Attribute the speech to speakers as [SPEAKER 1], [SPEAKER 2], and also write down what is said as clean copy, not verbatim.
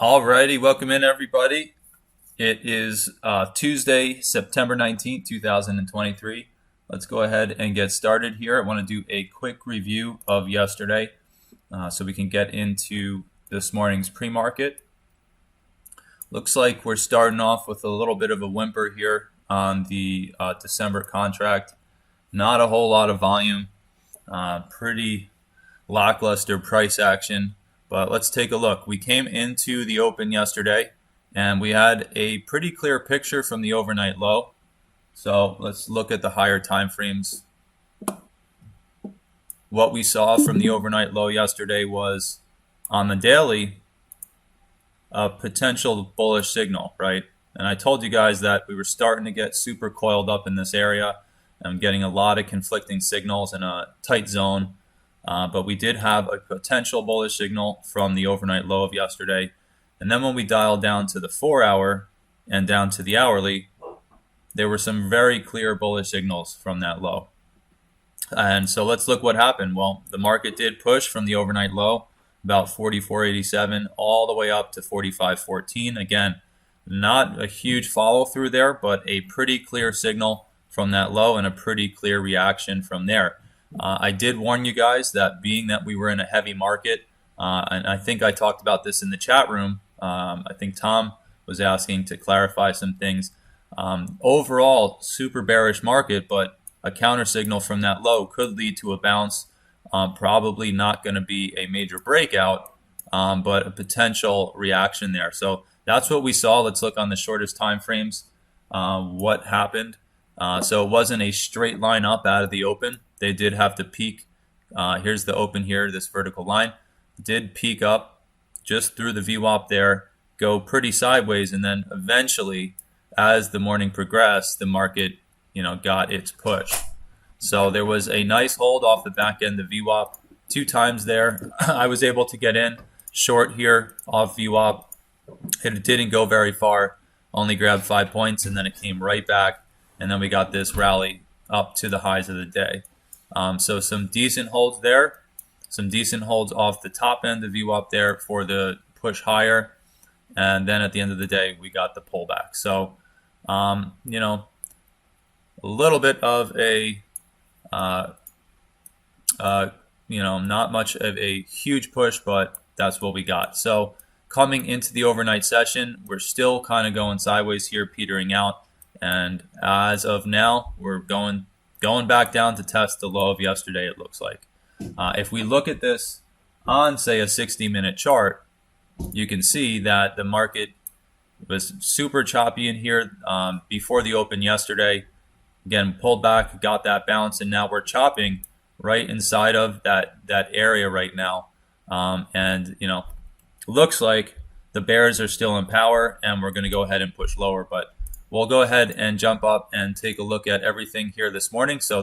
[SPEAKER 1] Alrighty, welcome in everybody. It is Tuesday, September 19th, 2023. Let's go ahead and get started here. I want to do a quick review of yesterday so we can get into this morning's pre-market. Looks like we're starting off with a little bit of a whimper here on the December contract. Not a whole lot of volume, pretty lackluster price action. But let's take a look. We came into the open yesterday and we had a pretty clear picture from the overnight low. So let's look at the higher time frames. What we saw from the overnight low yesterday was on the daily a potential bullish signal, right? And I told you guys that we were starting to get super coiled up in this area and getting a lot of conflicting signals in a tight zone. But we did have a potential bullish signal from the overnight low of yesterday. And then when we dialed down to the 4-hour and down to the hourly, there were some very clear bullish signals from that low. And so let's look what happened. Well, the market did push from the overnight low, about 44.87, all the way up to 45.14. Again, not a huge follow through there, but a pretty clear signal from that low and a pretty clear reaction from there. I did warn you guys that being that we were in a heavy market, and I think I talked about this in the chat room. I think Tom was asking to clarify some things. Overall, super bearish market, but a counter signal from that low could lead to a bounce. Probably not going to be a major breakout, but a potential reaction there. So that's what we saw. Let's look on the shortest time frames. What happened? So it wasn't a straight line up out of the open. They did have to peak. Here's the open here, this vertical line. Did peak up just through the VWAP there, go pretty sideways, and then eventually, as the morning progressed, the market, got its push. So there was a nice hold off the back end of VWAP 2 times there. I was able to get in short here off VWAP. It didn't go very far, only grabbed 5 points, and then it came right back, and then we got this rally up to the highs of the day. So some decent holds there, some decent holds off the top end of VWAP there for the push higher. And then at the end of the day, we got the pullback. So, a little bit of a, not much of a huge push, but that's what we got. So coming into the overnight session, we're still kind of going sideways here, petering out. And as of now, we're going back down to test the low of yesterday, it looks like. If we look at this on, say, a 60-minute chart, you can see that the market was super choppy in here before the open yesterday. Again, pulled back, got that bounce, and now we're chopping right inside of that area right now. And looks like the bears are still in power, and we're going to go ahead and push lower. But we'll go ahead and jump up and take a look at everything here this morning. So